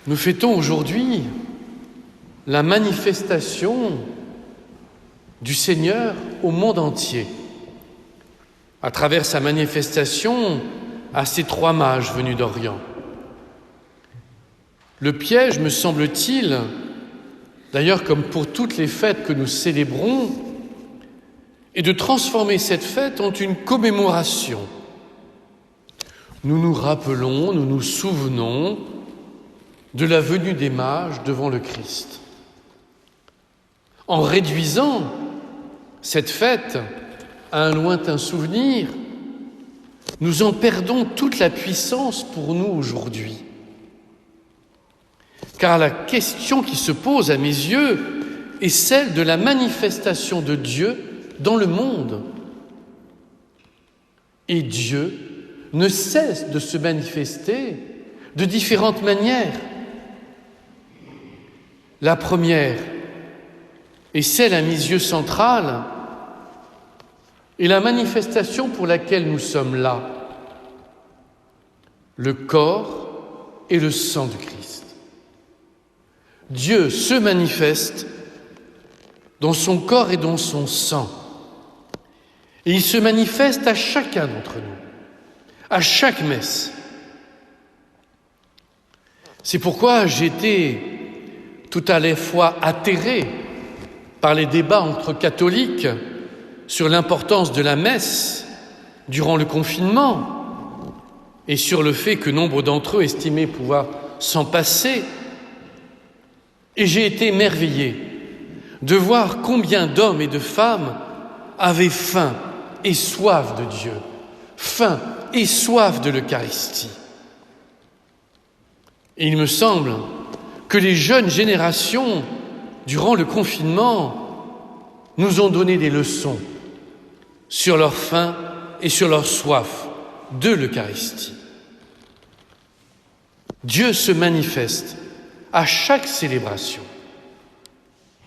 Nous fêtons aujourd'hui la manifestation du Seigneur au monde entier, à travers sa manifestation à ces trois mages venus d'Orient. Le piège, me semble-t-il, d'ailleurs comme pour toutes les fêtes que nous célébrons, est de transformer cette fête en une commémoration. Nous nous rappelons, nous nous souvenons de la venue des mages devant le Christ. En réduisant cette fête à un lointain souvenir, nous en perdons toute la puissance pour nous aujourd'hui. Car la question qui se pose à mes yeux est celle de la manifestation de Dieu dans le monde. Et Dieu ne cesse de se manifester de différentes manières. La première, et celle à mes yeux centrale, est la manifestation pour laquelle nous sommes là, le corps et le sang du Christ. Dieu se manifeste dans son corps et dans son sang. Et il se manifeste à chacun d'entre nous, à chaque messe. C'est pourquoi j'étais tout à la fois atterré par les débats entre catholiques sur l'importance de la messe durant le confinement et sur le fait que nombre d'entre eux estimaient pouvoir s'en passer. Et j'ai été émerveillé de voir combien d'hommes et de femmes avaient faim et soif de Dieu, faim et soif de l'Eucharistie. Et il me semble que les jeunes générations, durant le confinement, nous ont donné des leçons sur leur faim et sur leur soif de l'Eucharistie. Dieu se manifeste à chaque célébration,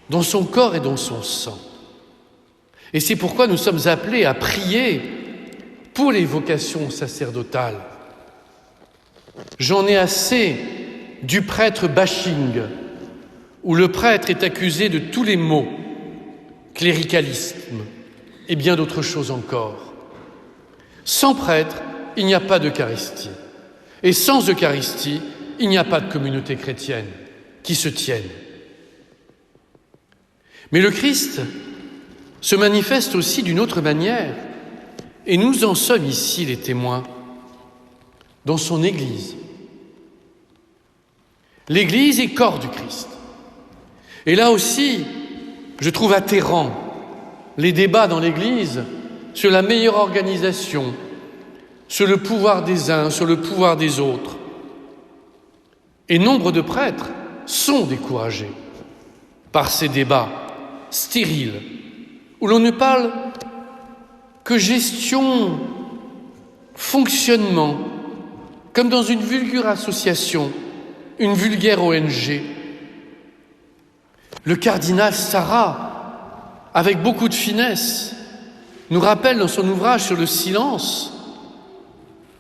dans son corps et dans son sang. Et c'est pourquoi nous sommes appelés à prier pour les vocations sacerdotales. J'en ai assez du prêtre bashing, où le prêtre est accusé de tous les maux, cléricalisme et bien d'autres choses encore. Sans prêtre, il n'y a pas d'Eucharistie. Et sans Eucharistie, il n'y a pas de communauté chrétienne qui se tienne. Mais le Christ se manifeste aussi d'une autre manière, et nous en sommes ici les témoins, dans son Église. L'Église est corps du Christ. Et là aussi, je trouve atterrant les débats dans l'Église sur la meilleure organisation, sur le pouvoir des uns, sur le pouvoir des autres. Et nombre de prêtres sont découragés par ces débats stériles, où l'on ne parle que gestion, fonctionnement, comme dans une vulgaire association, une vulgaire ONG. Le cardinal Sarrat, avec beaucoup de finesse, nous rappelle dans son ouvrage sur le silence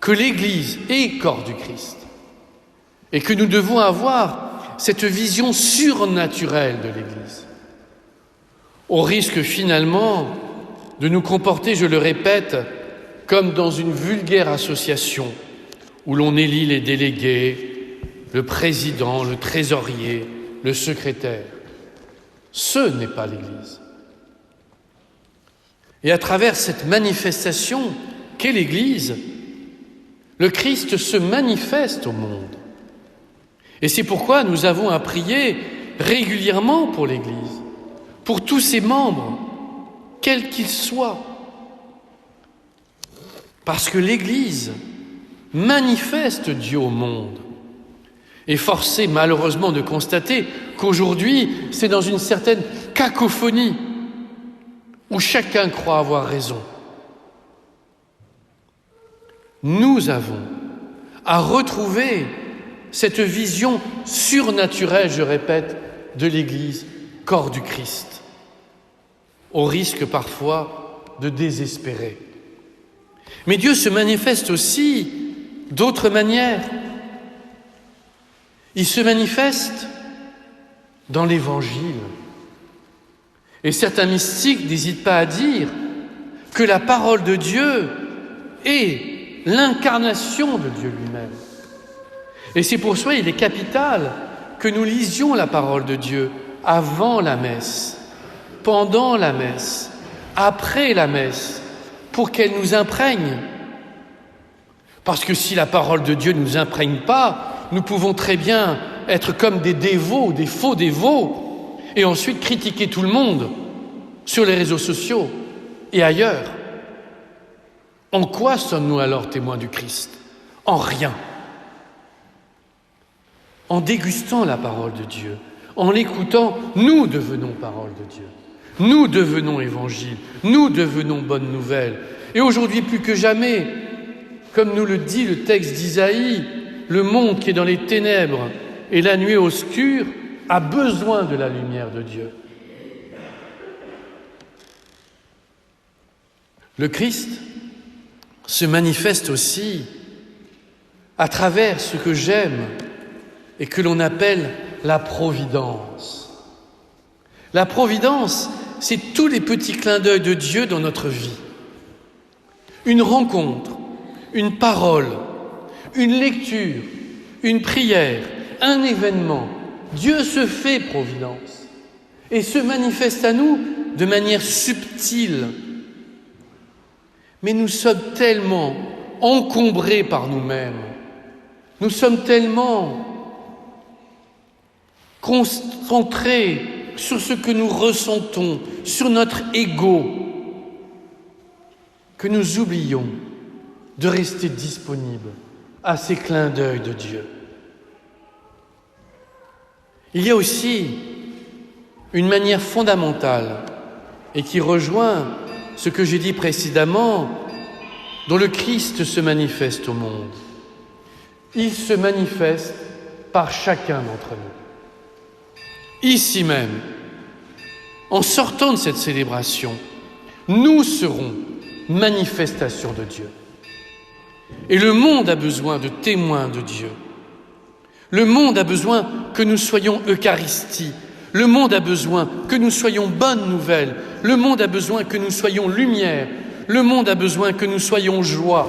que l'Église est corps du Christ et que nous devons avoir cette vision surnaturelle de l'Église, au risque finalement de nous comporter, je le répète, comme dans une vulgaire association où l'on élit les délégués, le président, le trésorier, le secrétaire. Ce n'est pas l'Église. Et à travers cette manifestation qu'est l'Église, le Christ se manifeste au monde. Et c'est pourquoi nous avons à prier régulièrement pour l'Église, pour tous ses membres, quels qu'ils soient. Parce que l'Église manifeste Dieu au monde. Et forcé malheureusement de constater qu'aujourd'hui, c'est dans une certaine cacophonie où chacun croit avoir raison. Nous avons à retrouver cette vision surnaturelle, je répète, de l'Église, corps du Christ, au risque parfois de désespérer. Mais Dieu se manifeste aussi d'autres manières. Il se manifeste dans l'Évangile. Et certains mystiques n'hésitent pas à dire que la parole de Dieu est l'incarnation de Dieu lui-même. Et c'est pour cela qu'il est capital que nous lisions la parole de Dieu avant la messe, pendant la messe, après la messe, pour qu'elle nous imprègne. Parce que si la parole de Dieu ne nous imprègne pas, nous pouvons très bien être comme des dévots, des faux dévots, et ensuite critiquer tout le monde sur les réseaux sociaux et ailleurs. En quoi sommes-nous alors témoins du Christ? En rien. En dégustant la parole de Dieu, en l'écoutant, nous devenons parole de Dieu. Nous devenons évangile, nous devenons bonne nouvelle. Et aujourd'hui plus que jamais, comme nous le dit le texte d'Isaïe, le monde qui est dans les ténèbres et la nuit obscure a besoin de la lumière de Dieu. Le Christ se manifeste aussi à travers ce que j'aime et que l'on appelle la providence. La providence, c'est tous les petits clins d'œil de Dieu dans notre vie. Une rencontre, une parole, une lecture, une prière, un événement. Dieu se fait providence et se manifeste à nous de manière subtile. Mais nous sommes tellement encombrés par nous-mêmes, nous sommes tellement concentrés sur ce que nous ressentons, sur notre ego, que nous oublions de rester disponibles à ces clins d'œil de Dieu. Il y a aussi une manière fondamentale et qui rejoint ce que j'ai dit précédemment, dont le Christ se manifeste au monde. Il se manifeste par chacun d'entre nous. Ici même, en sortant de cette célébration, nous serons manifestation de Dieu. Et le monde a besoin de témoins de Dieu. Le monde a besoin que nous soyons Eucharistie. Le monde a besoin que nous soyons bonne nouvelle. Le monde a besoin que nous soyons lumière. Le monde a besoin que nous soyons joie.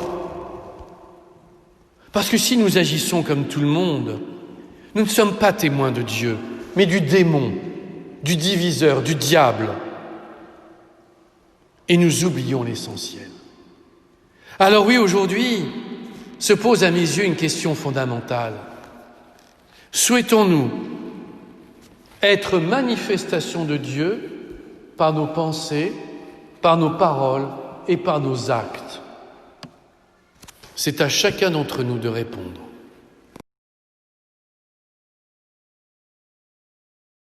Parce que si nous agissons comme tout le monde, nous ne sommes pas témoins de Dieu, mais du démon, du diviseur, du diable. Et nous oublions l'essentiel. Alors oui, aujourd'hui, se pose à mes yeux une question fondamentale. Souhaitons-nous être manifestation de Dieu par nos pensées, par nos paroles et par nos actes? C'est à chacun d'entre nous de répondre.